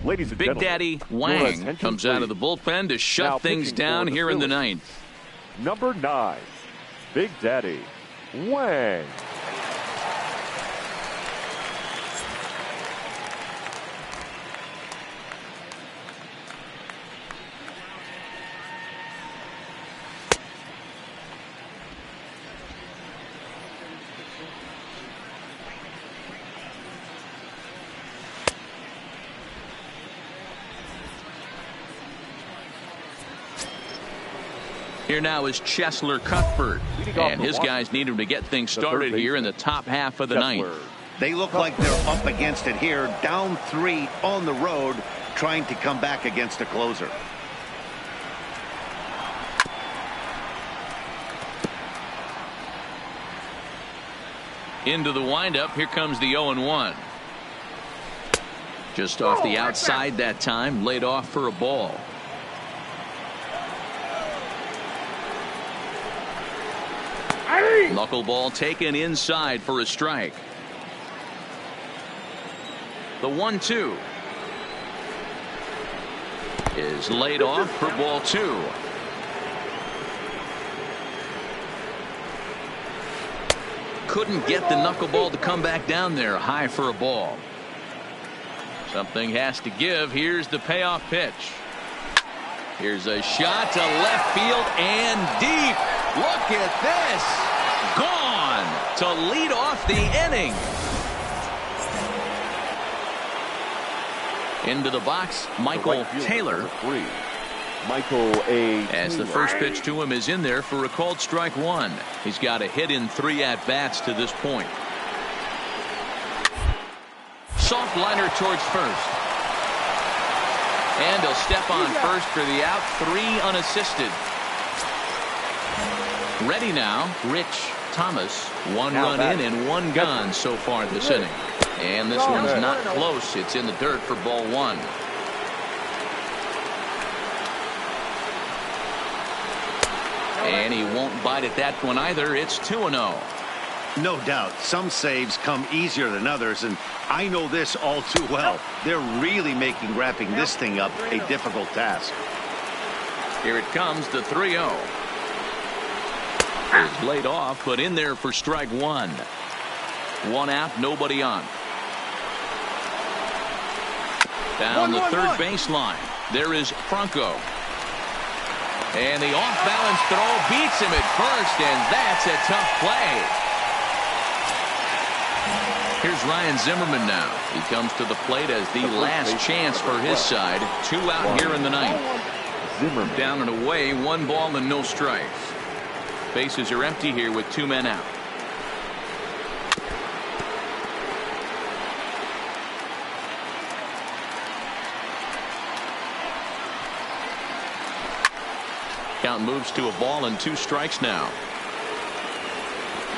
Ladies and Big gentlemen, Daddy Wang comes out of the bullpen to shut things down here in the ninth. Number 9, Big Daddy Wang. Here now is Cheslor Cuthbert, and his guys need him to get things started here in the top half of the ninth. They look like they're up against it here, down 3 on the road, trying to come back against a closer. Into the windup, here comes the 0-1. Just off the outside that time, laid off for a ball. Knuckleball taken inside for a strike. The 1-2 is laid off for ball 2. Couldn't get the knuckleball to come back down there high for a ball. Something has to give. Here's the payoff pitch. Here's a shot to left field and deep. Look at this. Gone to lead off the inning. Into the box, Michael Taylor. Michael A. As the first pitch to him is in there for a called strike 1. He's got a hit in 3 at-bats to this point. Soft liner towards first. And he'll step on first for the out. 3 unassisted. Ready now, Rich Thomas. 1 run in and 1 gone so far this inning. And this one's not close. It's in the dirt for ball 1. And he won't bite at that one either. It's 2-0. No doubt. Some saves come easier than others, and I know this all too well. They're really making wrapping this thing up a difficult task. Here it comes, the 3-0. Is laid off, but in there for strike 1. 1 out, nobody on. Down the third baseline. There is Franco. And the off-balance throw beats him at first, and that's a tough play. Here's Ryan Zimmerman now. He comes to the plate as the last chance for his side. 2 out here in the ninth. Zimmerman down and away, 1 ball and no strikes. Bases are empty here with 2 men out. Count moves to a ball and 2 strikes now.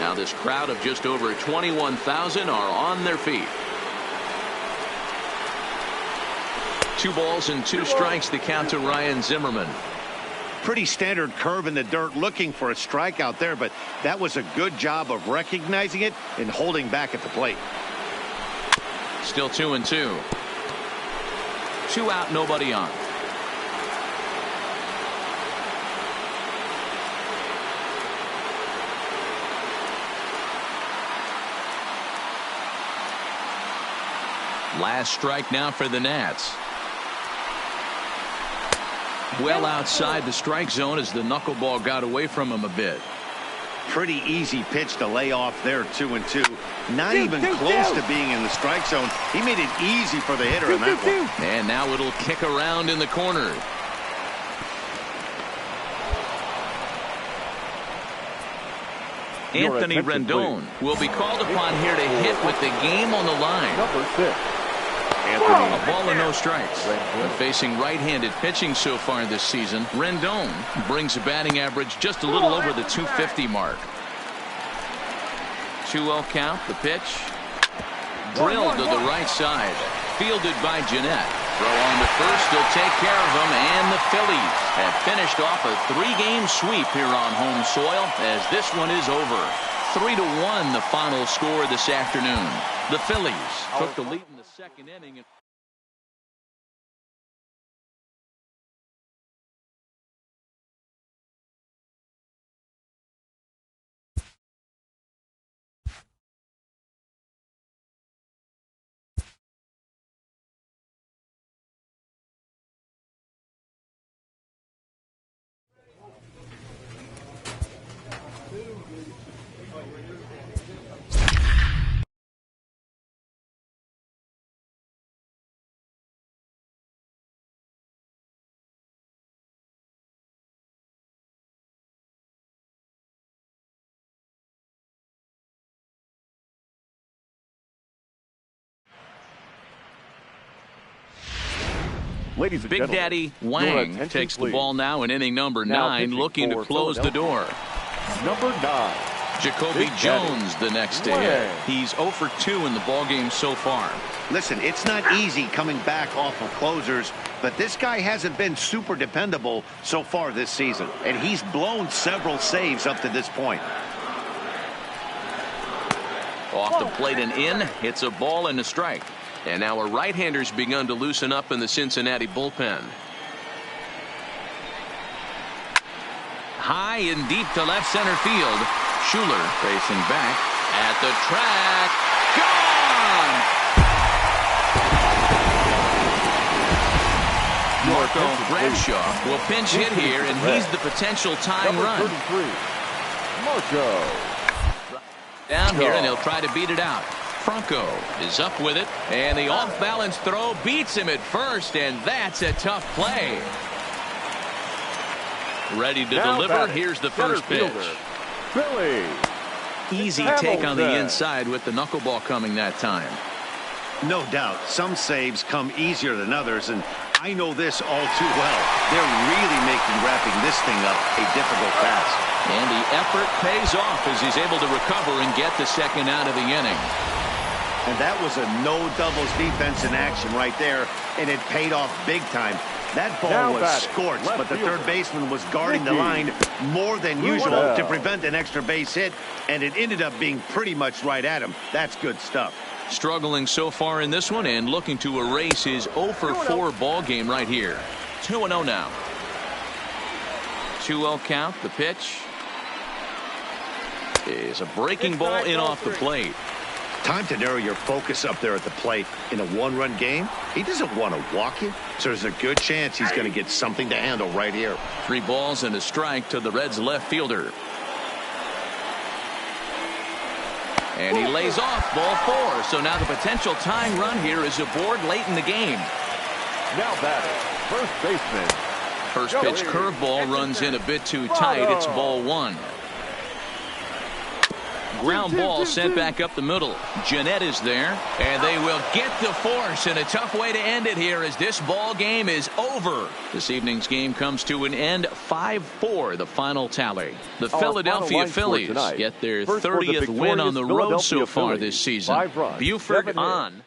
Now this crowd of just over 21,000 are on their feet. 2 balls and 2 strikes the count to Ryan Zimmerman. Pretty standard curve in the dirt, looking for a strike out there, but that was a good job of recognizing it and holding back at the plate. Still 2-2. 2 out, nobody on. Last strike now for the Nats. Well outside the strike zone as the knuckleball got away from him a bit. Pretty easy pitch to lay off there, 2-2. Not even close to being in the strike zone. He made it easy for the hitter in that one. And now it'll kick around in the corner. Anthony Rendon will be called upon here to hit with the game on the line. Number 6. A ball and no strikes. But facing right-handed pitching so far this season, Rendon brings a batting average just a little over the 250 mark. 2-0 count. The pitch drilled to the right side, fielded by Jeanette. Throw on to first, he'll take care of him, and the Phillies have finished off a 3-game sweep here on home soil as this one is over. 3-1 the final score this afternoon. The Phillies took the lead in the second inning. Ladies and Big gentlemen, Daddy Wang takes the ball now in inning number 9, looking to close the door. Number 9. Jacoby Jones the next to hit. He's 0 for 2 in the ballgame so far. Listen, it's not easy coming back off of closers, but this guy hasn't been super dependable so far this season, and he's blown several saves up to this point. Off the plate and in, it's a ball and a strike. And now a right-hander's begun to loosen up in the Cincinnati bullpen. High and deep to left center field. Schuler facing back at the track. Gone! Marco Bradshaw will pinch hit here, and he's the potential tying run. Marco. Down here, and he'll try to beat it out. Franco is up with it, and the off-balance throw beats him at first, and that's a tough play. Ready to deliver. Here's the first pitch. Billy. Easy take on the inside with the knuckleball coming that time. No doubt, some saves come easier than others, and I know this all too well. They're really making wrapping this thing up a difficult task. And the effort pays off as he's able to recover and get the second out of the inning. And that was a no doubles defense in action right there, and it paid off big time. That ball was scorched, but the third baseman was guarding the line more than usual to prevent an extra base hit, and it ended up being pretty much right at him. That's good stuff. Struggling so far in this one and looking to erase his 0 for 4 ball game right here. 2-0 now. 2-0 count. The pitch is a breaking ball in off the plate. Time to narrow your focus up there at the plate. In a one-run game, he doesn't want to walk you, so there's a good chance he's going to get something to handle right here. 3 balls and a strike to the Reds left fielder. And he lays off ball 4. So now the potential tying run here is aboard late in the game. Now batting, first baseman. First pitch curveball runs in a bit too tight. It's ball 1. Ground ball sent back up the middle. Jeanette is there, and they will get the force in a tough way to end it here as this ball game is over. This evening's game comes to an end. 5-4 the final tally. The Philadelphia Phillies get their 30th win on the road so far this season. Buford on.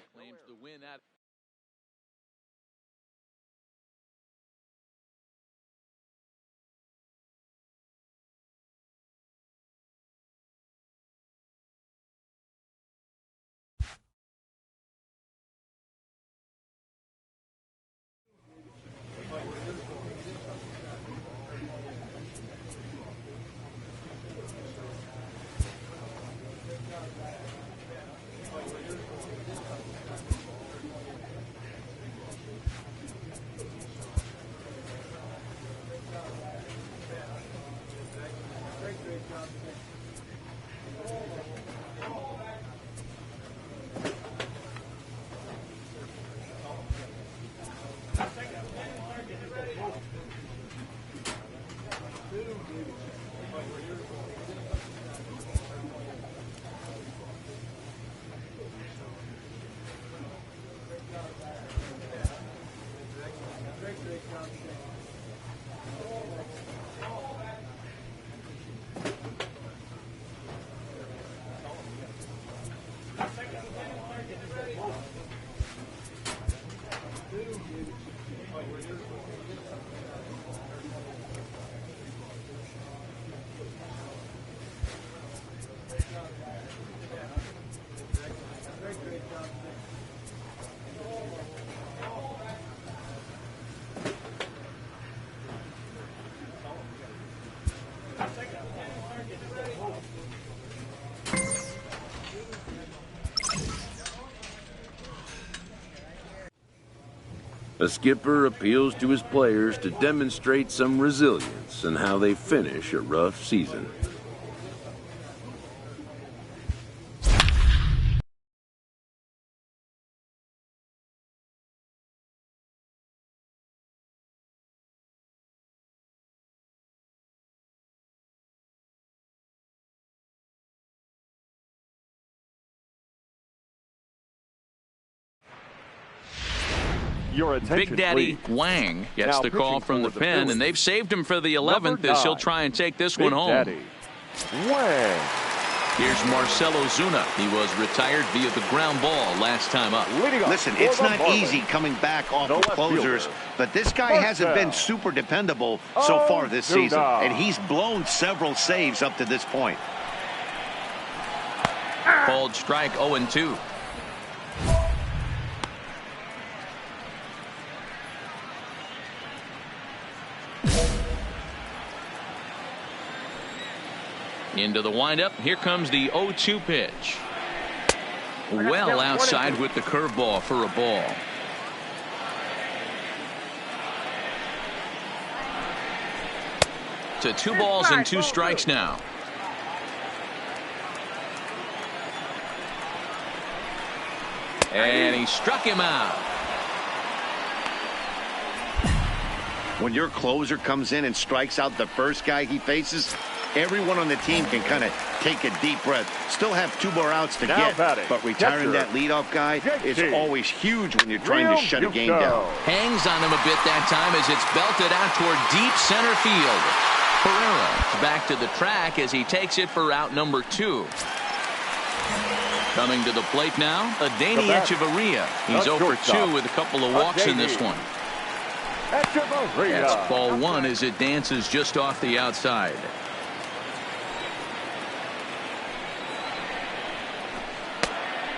A skipper appeals to his players to demonstrate some resilience in how they finish a rough season. Your attention, Big Daddy please. Wang gets Now the call pitching from for the the pen, Phillies. and they've saved him for the 11th Number as he'll 9, try and take this Big one home. Daddy Wang. Here's Marcelo Zuna. He was retired via the ground ball last time up. Leading off Listen, for it's the not Marlins, easy coming back off the of left closers, fielder. but this guy hasn't been super dependable so far this season, Ozuna. and he's blown several saves up to this point. Called strike 0-2. Into the windup. Here comes the 0-2 pitch. Well outside with the curveball for a ball. To 2 balls and 2 strikes now. And he struck him out. When your closer comes in and strikes out the first guy he faces, everyone on the team can kind of take a deep breath. Still have 2 more outs to Now get, batting, but retiring catcher, that leadoff guy is JT. always huge when you're trying to Real shut a game Muto. down. Hangs on him a bit that time as it's belted out toward deep center field. Pereira back to the track as he takes it for out number 2. Coming to the plate now, Adeiny Echeverria. He's The 0 for shortstop, 2 with a couple of walks in this Adeiny. one. Echeverria. That's ball 1 as it dances just off the outside.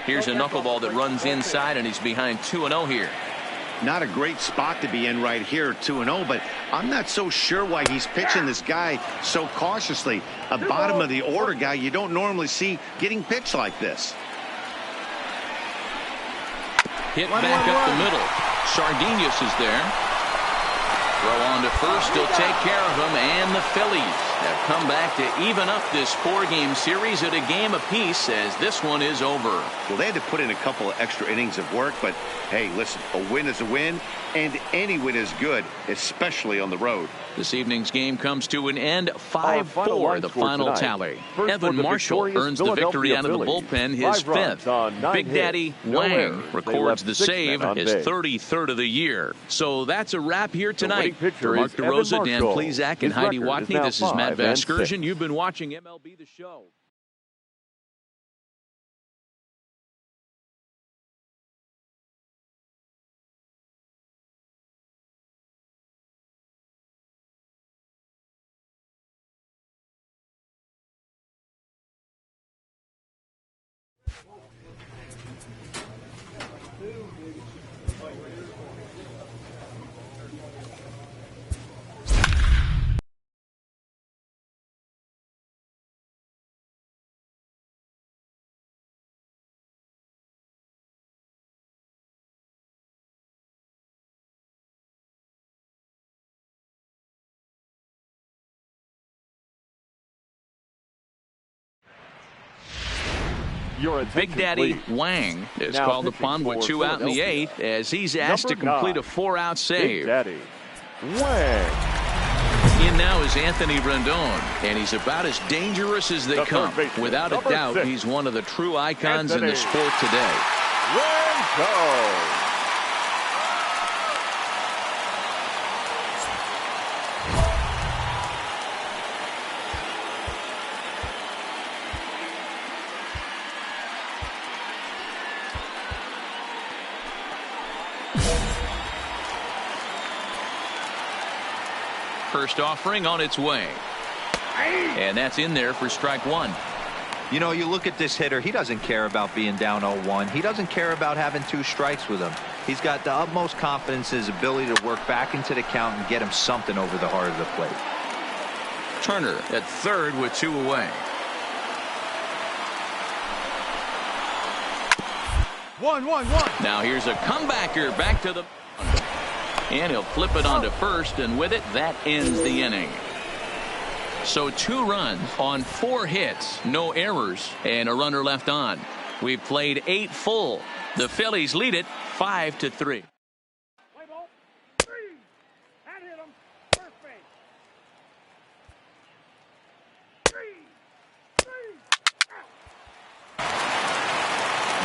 Here's a knuckleball that runs inside, and he's behind 2-0 here. Not a great spot to be in right here, 2-0, but I'm not so sure why he's pitching this guy so cautiously. A bottom of the order guy you don't normally see getting pitched like this. Hit back up the middle. Sardinius is there. Throw on to first. He'll take care of him, and the Phillies have come back to even up this 4-game series at a game apiece as this one is over. Well, they had to put in a couple of extra innings of work, but hey, listen, a win is a win, and any win is good, especially on the road. This evening's game comes to an end, Our final 5-4, line the score final tonight. tally. First Evan for the Marshall victorious earns the victory out of the Philadelphia bullpen, Phillies. his 5 runs 5th. on 9 Big hits, Daddy no Wang errors. They records left the 6 save, men on his base. 33rd of the year. So that's a wrap here tonight. winning pitcher For Mark is Evan DeRosa, Dan Marshall. Plesac, and His Heidi record is Watney, now this is Matt 5 and 6. Vasgersian. You've been watching MLB The Show. Your Big attention, Daddy please. Wang is Now called pitching upon with for 2 out in the Philadelphia. 8th as he's asked Number to complete 9. a 4-out Big save. Daddy Wang. In now is Anthony Rendon, and he's about as dangerous as they The come. third baseman, Without a number doubt, 6. he's one of the true icons in the Anthony sport today. Rendon. First offering on its way. And that's in there for strike one. You know, you look at this hitter, he doesn't care about being down 0-1. He doesn't care about having 2 strikes with him. He's got the utmost confidence in his ability to work back into the count and get him something over the heart of the plate. Turner at third with 2 away. 1-1-1. Now here's a comebacker back to the and he'll flip it onto first, and with it that ends the inning. So 2 runs on 4 hits, no errors, and a runner left on. We've played 8 full. The Phillies lead it 5-3.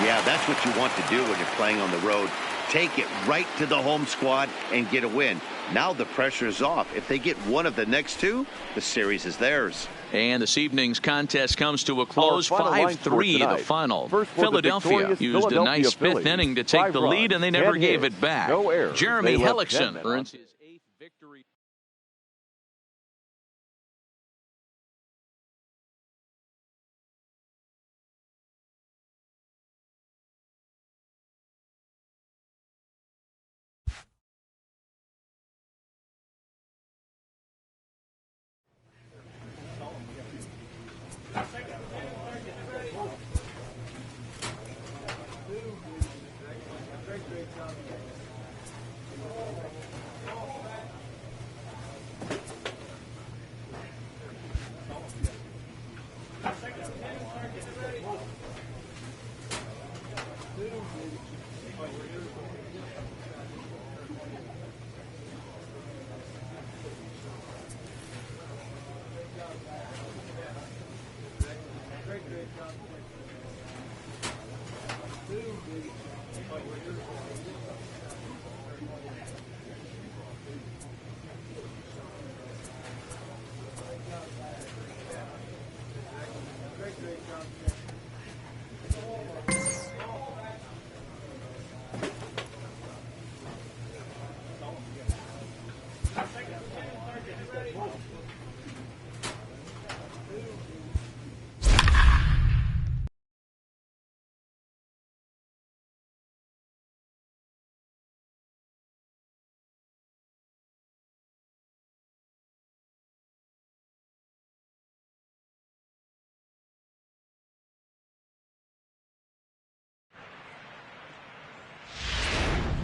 Yeah, that's what you want to do when you're playing on the road. Take it right to the home squad and get a win. Now the pressure is off. If they get one of the next 2, the series is theirs. And this evening's contest comes to a close. 5-3 the final. Philadelphia used a nice 5th inning to take the lead, and they never gave it back. Jeremy Hellickson earns his 8th victory.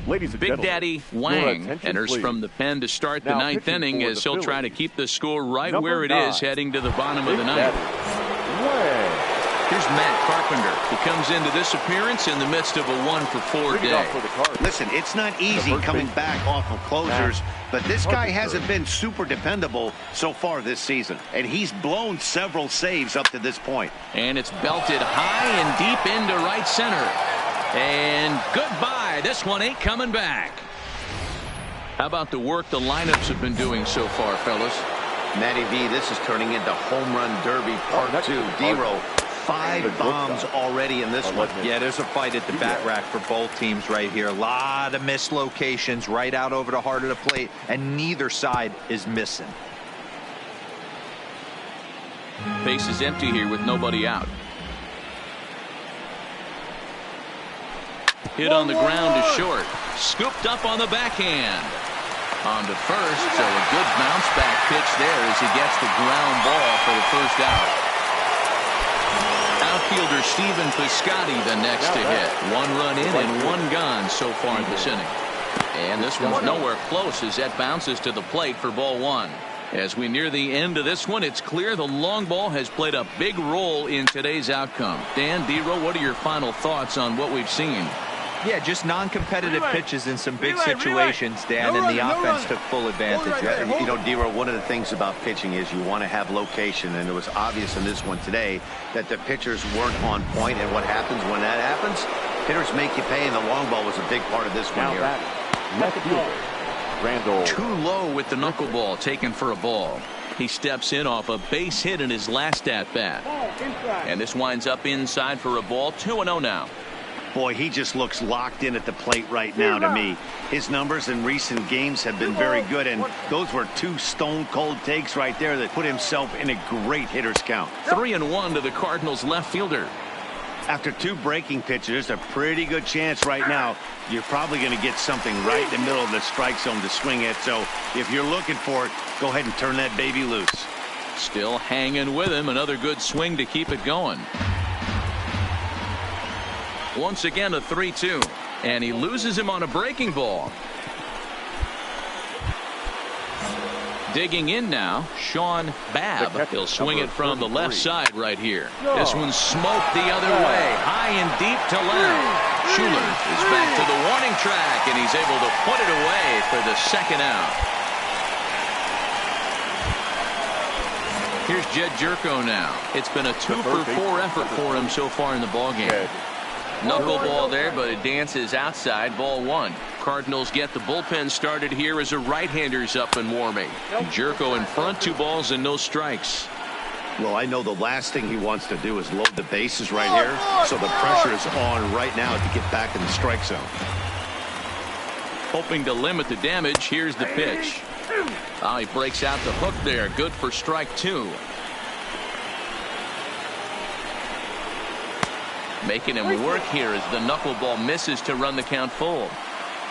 Ladies and Big gentlemen, Daddy your Wang attention, enters please. from the pen to start the Now 9th pitching inning for as the he'll try to Phillies, keep the score right number where it 9, is heading to the bottom of Big the 9th. Daddy Wang. Here's Matt Carpenter. He comes into this appearance in the midst of a 1-for-4 Leading day. off for the Cardinals. Listen, it's not easy first coming baseman, back off of closers, but this guy Carpenter. hasn't been super dependable so far this season, and he's blown several saves up to this point. And it's belted high and deep into right center. And goodbye. This one ain't coming back. How about the work the lineups have been doing so far, fellas? Matty V, this is turning into home run derby part next 2. to the D-Row, Cardinals. 5 bombs already in this one. Yeah, there's a fight at the bat rack for both teams right here. A lot of missed locations right out over the heart of the plate, and neither side is missing. Base is empty here with nobody out. Hit on the ground to short. Scooped up on the backhand. On to first, so a good bounce back pitch there as he gets the ground ball for the first out. Outfielder Stephen Piscotty the next to hit. 1 run in and 1 gone so far this inning. And this one's nowhere close as that bounces to the plate for ball 1. As we near the end of this one, it's clear the long ball has played a big role in today's outcome. Dan, D-Row, what are your final thoughts on what we've seen? Yeah, just non-competitive pitches in some big situations, Dan, and the offense took full advantage. You know, D-Row, one of the things about pitching is you want to have location, and it was obvious in this one today that the pitchers weren't on point, and what happens when that happens? Hitters make you pay, and the long ball was a big part of this one here. Left fielder, Randall. Too low with the knuckleball taken for a ball. He steps in off a base hit in his last at-bat. And this winds up inside for a ball. 2-0 now. Boy, he just looks locked in at the plate right now to me. His numbers in recent games have been very good, and those were two stone-cold takes right there that put himself in a great hitter's count. 3-1 to the Cardinals left fielder. After two breaking pitches, there's a pretty good chance right now you're probably going to get something right in the middle of the strike zone to swing at. So if you're looking for it, go ahead and turn that baby loose. Still hanging with him. Another good swing to keep it going. Once again a 3-2, and he loses him on a breaking ball. Digging in now, Sean Babb. He'll swing it from the left side right here. This one's smoked the other way, high and deep to left. Schuler is back to the warning track, and he's able to put it away for the second out. Here's Jed Jerko now. It's been a 2-for-4 effort for him so far in the ballgame. Knuckleball there, but it dances outside. Ball one. Cardinals get the bullpen started here as a right-hander's up and warming. Jerko in front, 2 balls and no strikes. Well, I know the last thing he wants to do is load the bases right here, so the pressure is on right now to get back in the strike zone. Hoping to limit the damage. Here's the pitch. Oh, he breaks out the hook there. Good for strike 2. Making him work here as the knuckleball misses to run the count full.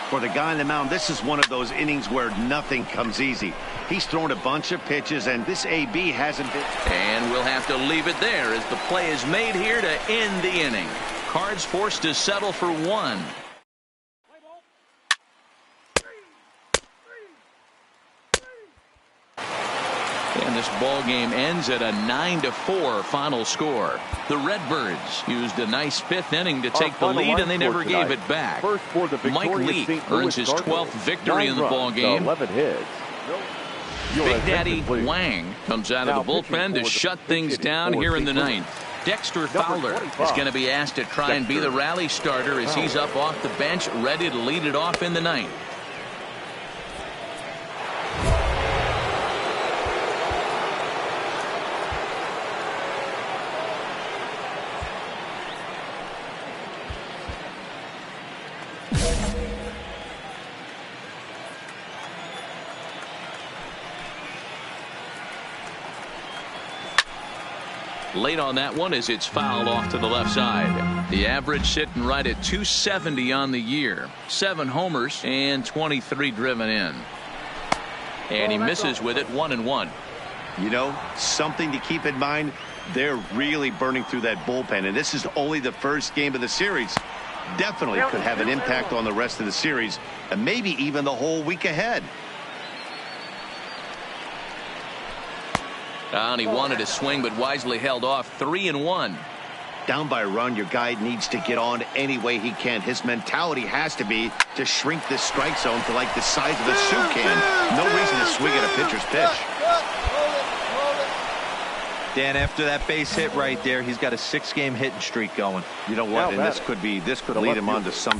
For the guy on the mound, this is one of those innings where nothing comes easy. He's thrown a bunch of pitches, and this AB hasn't been. And we'll have to leave it there as the play is made here to end the inning. Cards forced to settle for 1. And this ball game ends at a 9-4 final score. The Redbirds used a nice 5th inning to take the lead, and they never gave it back. Mike Leake earns his 12th victory in the ball game. 11 hits. Big Daddy Wang comes out of the bullpen to shut things down here in the 9th. Dexter Fowler is going to be asked to try and be the rally starter as he's up off the bench, ready to lead it off in the 9th. Late on that one as it's fouled off to the left side. The average sitting right at 270 on the year. 7 homers and 23 driven in. And he misses with it 1-1. You know, something to keep in mind, they're really burning through that bullpen, and this is only the first game of the series. Definitely could have an impact on the rest of the series, and maybe even the whole week ahead. And he wanted to swing, but wisely held off. 3-1. Down by a run, your guy needs to get on any way he can. His mentality has to be to shrink this strike zone to like the size of a soup can. No reason to swing at a pitcher's pitch. Dan, after that base hit right there, he's got a 6-game hitting streak going. You know what? And this could lead him on to some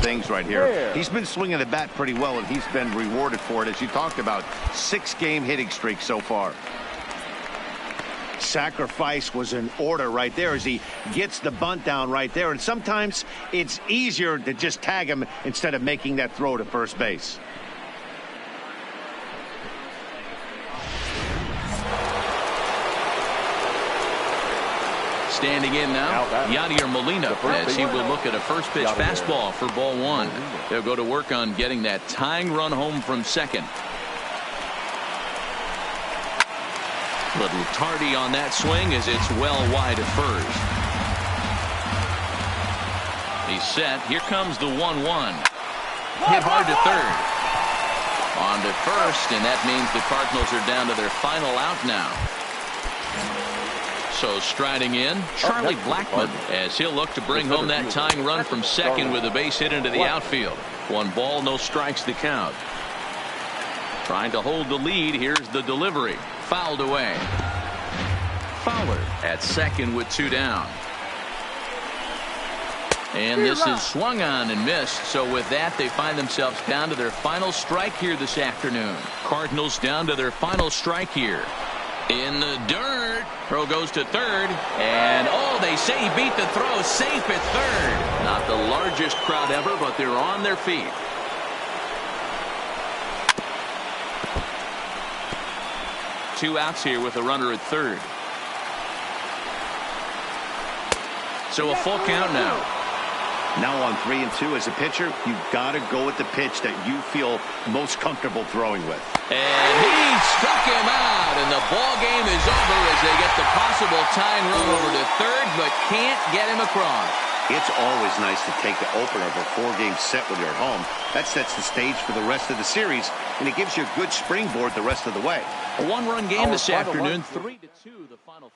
things right here. He's been swinging the bat pretty well, and he's been rewarded for it, as you talked about. 6-game hitting streak so far. Sacrifice was in order right there as he gets the bunt down right there, and sometimes it's easier to just tag him instead of making that throw to first base. Standing in now, Yadier Molina, as he will look at a first pitch fastball for ball 1. They'll go to work on getting that tying run home from second. Little tardy on that swing as it's well wide of first. He's set. Here comes the 1-1. Hit hard to third. On to first, and that means the Cardinals are down to their final out now. So striding in, Charlie Blackmon, as he'll look to bring home that tying run from second with a base hit into the outfield. 1 ball, no strikes to count. Trying to hold the lead. Here's the delivery. Fouled away. Fowler at second with 2 down. And this is swung on and missed. So with that, they find themselves down to their final strike here this afternoon. Cardinals down to their final strike here. In the dirt. Throw goes to third. And, oh, they say he beat the throw. Safe at third. Not the largest crowd ever, but they're on their feet. Two outs here with a runner at third. So a full count now. Now on 3 and 2 as a pitcher, you've got to go with the pitch that you feel most comfortable throwing with. And he struck him out, and the ball game is over as they get the possible tying run over to third, but can't get him across. It's always nice to take the opener of a 4-game set when you're at home. That sets the stage for the rest of the series, and it gives you a good springboard the rest of the way. A one-run game this afternoon, 3-2 the final.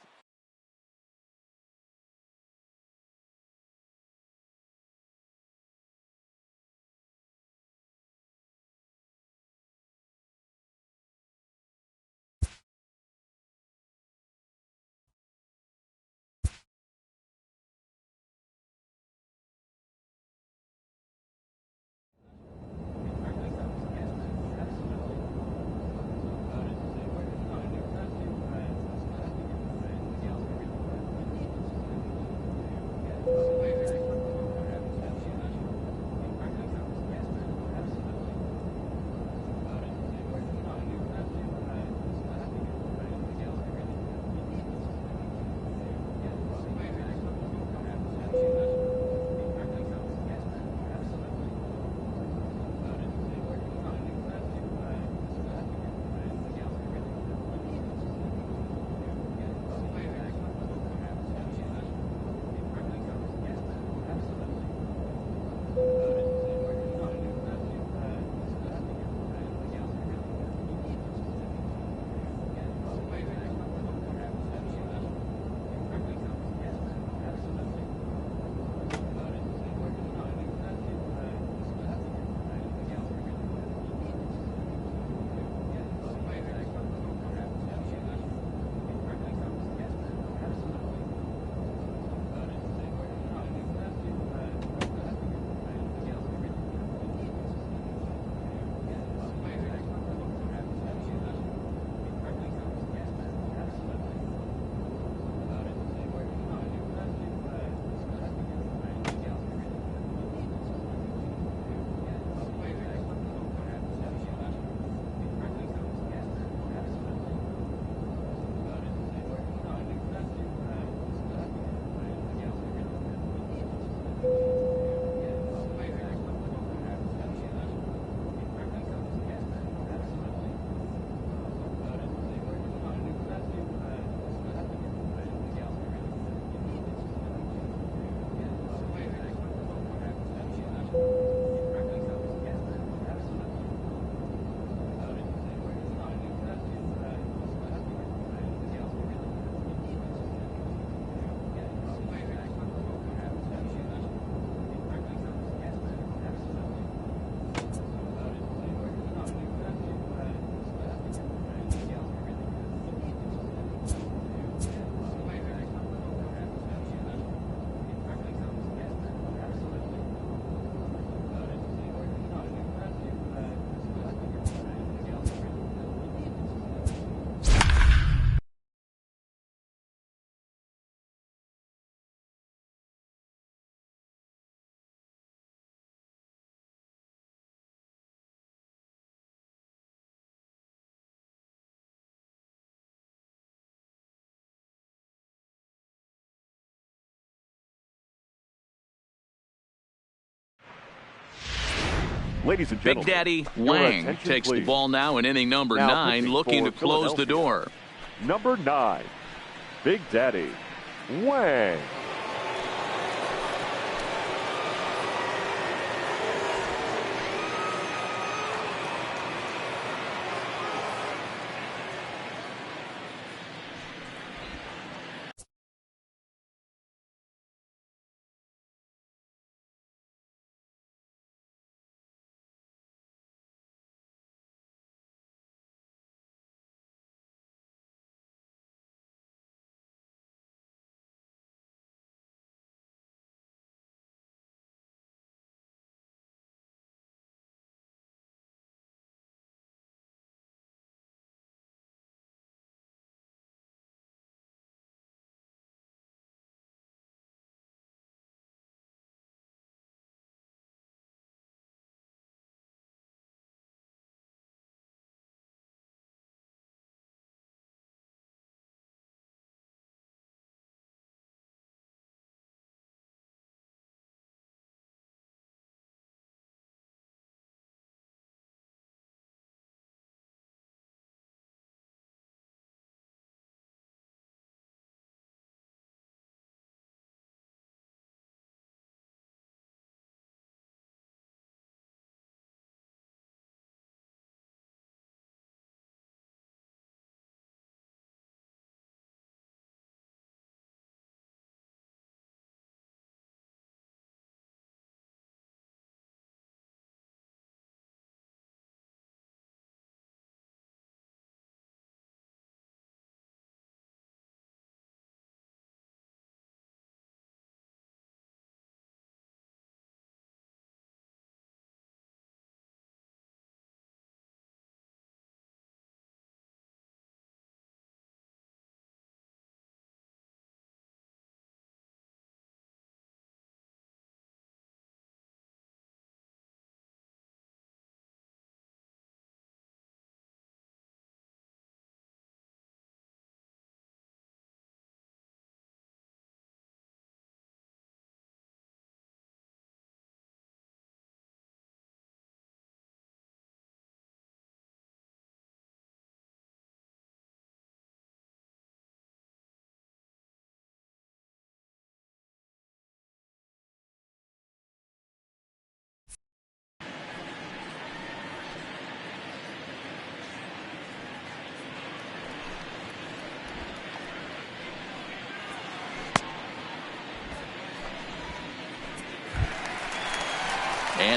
Ladies and Big gentlemen, Daddy your Wang attention, takes the please. ball now in inning number Now 9, pitching looking for to close the Philadelphia. door. Number 9, Big Daddy Wang.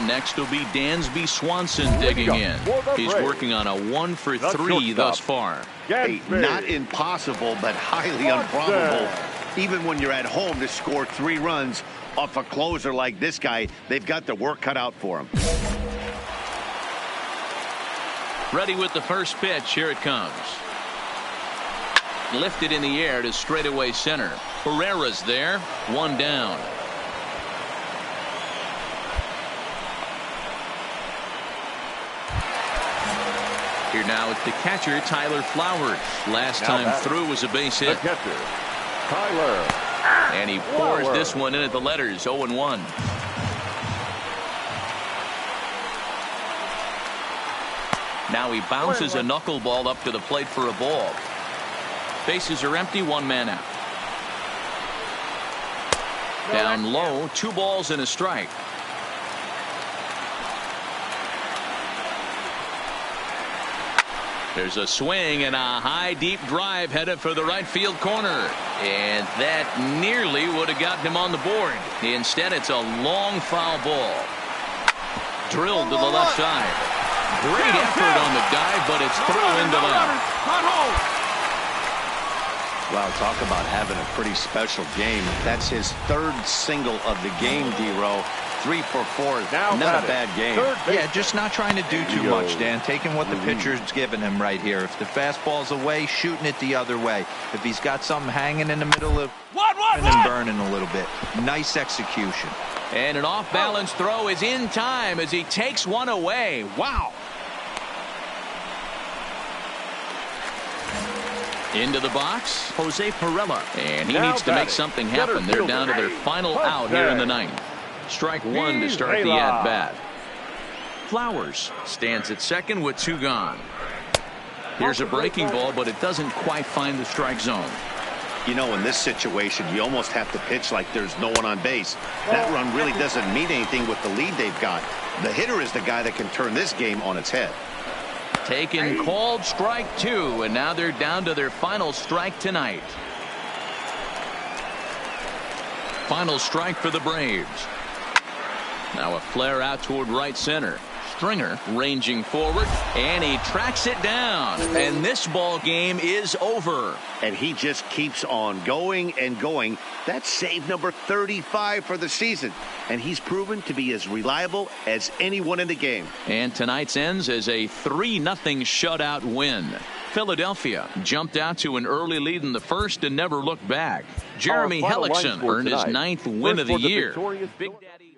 next will be Dansby Swanson digging in. He's working on a 1 for 3 thus far. Hey, not impossible, but highly improbable. Even when you're at home to score 3 runs off a closer like this guy, they've got their work cut out for him. Ready with the first pitch. Here it comes. Lifted in the air to straightaway center. Herrera's there. 1 down. Here now it's the catcher, Tyler Flowers. Last time through was a base hit. The catcher, Tyler. And he pours this one in at the letters. 0-1. Now he bounces a knuckleball up to the plate for a ball. Bases are empty, 1 man out. Down low, 2 balls and a strike. There's a swing and a high deep drive headed for the right field corner. And that nearly would have gotten him on the board. Instead, it's a long foul ball. Drilled to the left side. Great effort on the dive, but it's through into left. Wow, talk about having a pretty special game. That's his 3rd single of the game, D-Row. 3 for 4. Not a bad game. Yeah, just not trying to do too much, Dan. Taking what the pitcher's giving him right here. If the fastball's away, shooting it the other way. If he's got something hanging in the middle of and burning a little bit. Nice execution. And an off-balance throw is in time as he takes one away. Wow. Into the box, Jose Pirela. And he needs to make something happen. They're down to their final out here in the 9th. Strike 1 to start the at-bat. Flowers stands at second with 2 gone. Here's a breaking ball, but it doesn't quite find the strike zone. You know, in this situation, you almost have to pitch like there's no one on base. That run really doesn't mean anything with the lead they've got. The hitter is the guy that can turn this game on its head. Taken, called strike 2, and now they're down to their final strike tonight. Final strike for the Braves. Now a flare out toward right center. Stringer ranging forward, and he tracks it down. And this ball game is over. And he just keeps on going and going. That's save number 35 for the season. And he's proven to be as reliable as anyone in the game. And tonight's ends as a 3-0 shutout win. Philadelphia jumped out to an early lead in the first and never looked back. Jeremy Hellickson earned his 9th win of the year. Big Daddy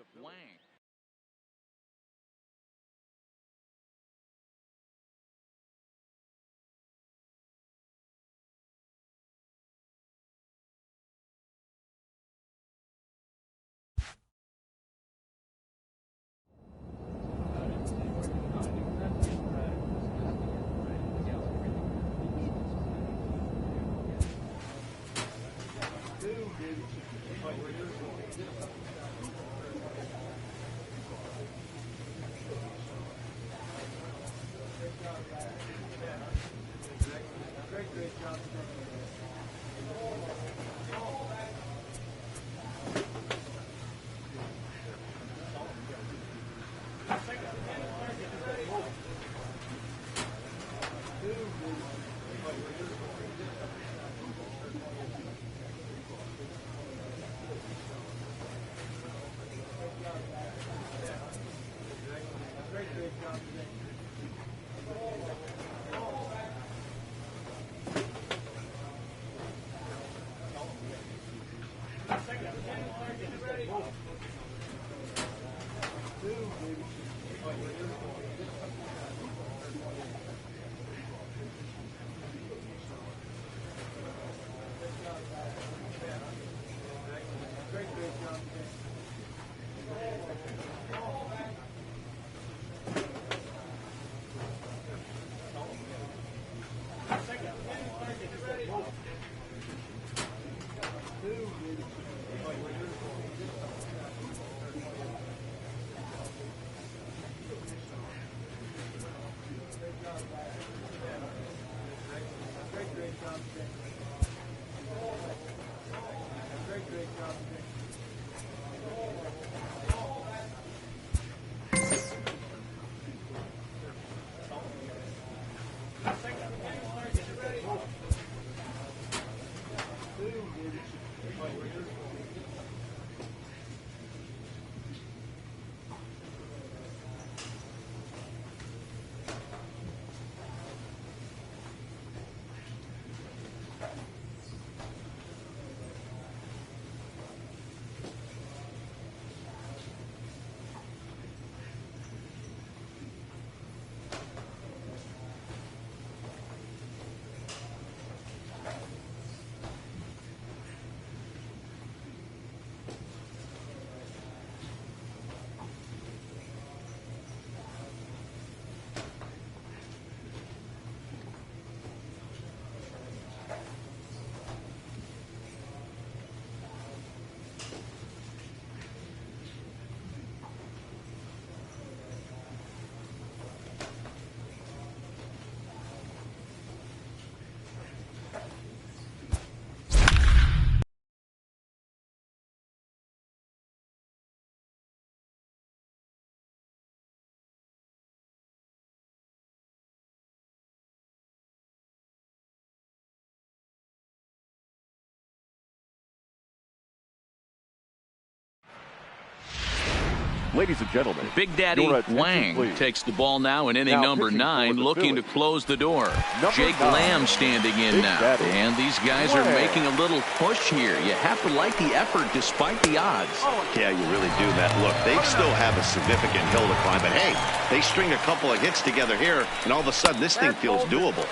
Ladies and gentlemen, Big Daddy your attention, Wang please. takes the ball now in inning Now number pitching 9, for the looking to Phillies. close the door. Number Jake 9, Lamb standing in Big now. Daddy And these guys are Wang. making a little push here. You have to like the effort despite the odds. Yeah, you really do, Matt. Look, they still have a significant hill to climb, but hey, they string a couple of hits together here, and all of a sudden this thing feels doable.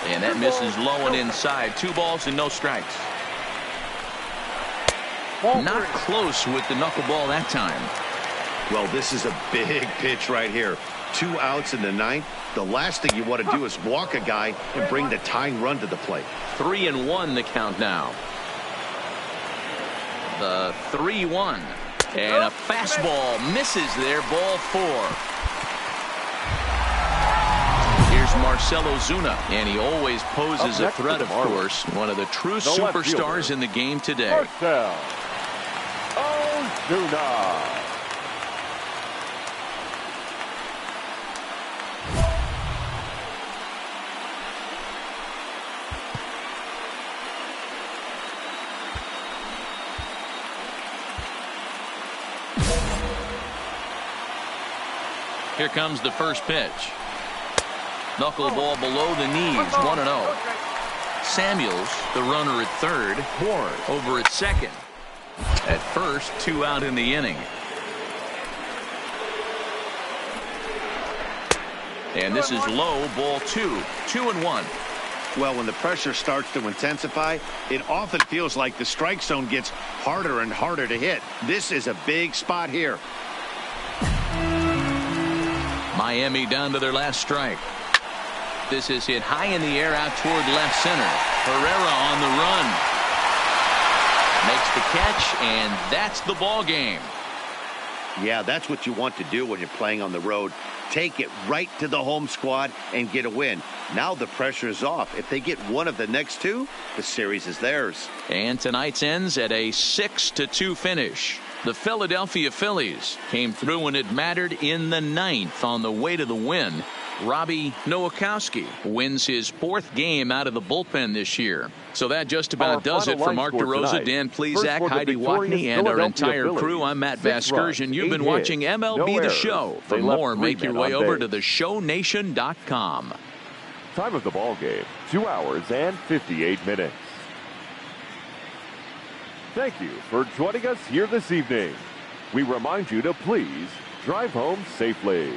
And that misses low and inside. 2 balls and no strikes. Not close with the knuckleball that time. Well, this is a big pitch right here. 2 outs in the 9th. The last thing you want to do is walk a guy and bring the tying run to the plate. 3-1 the count now. The 3-1. And a fastball misses there. Ball 4. Here's Marcell Ozuna, and he always poses a threat, of course. One of the true superstars in the game today. Marcell Ozuna. Here comes the first pitch. Knuckleball below the knees, 1-0. Samuels, the runner at third. Ward over at second. At first, 2 out in the inning. And this is low, ball 2. 2-1. Well, when the pressure starts to intensify, it often feels like the strike zone gets harder and harder to hit. This is a big spot here. Miami down to their last strike. This is hit high in the air out toward left center. Herrera on the run. Makes the catch, and that's the ball game. Yeah, that's what you want to do when you're playing on the road. Take it right to the home squad and get a win. Now the pressure is off. If they get one of the next 2, the series is theirs. And tonight's ends at a 6-2 finish. The Philadelphia Phillies came through when it mattered in the 9th on the way to the win. Robbie Nowakowski wins his 4th game out of the bullpen this year. So that just about does it for Mark DeRosa, Dan Plesac, Heidi Watney, and our entire crew. I'm Matt Vasgersian. You've been watching MLB The Show. For more, make your way over to theshownation.com. Time of the ball game, 2 hours and 58 minutes. Thank you for joining us here this evening. We remind you to please drive home safely.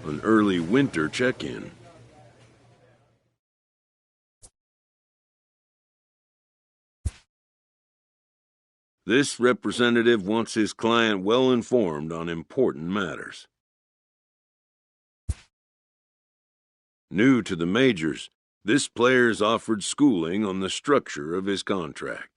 An early winter check-in. This representative wants his client well informed on important matters. New to the majors, this player is offered schooling on the structure of his contract.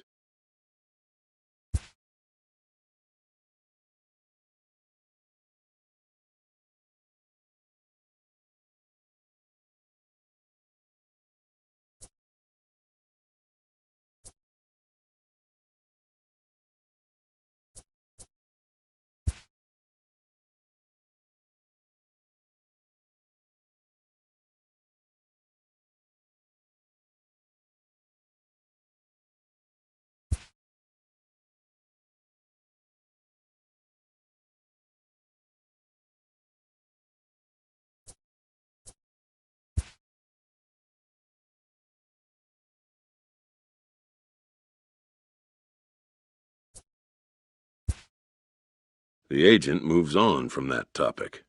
The agent moves on from that topic.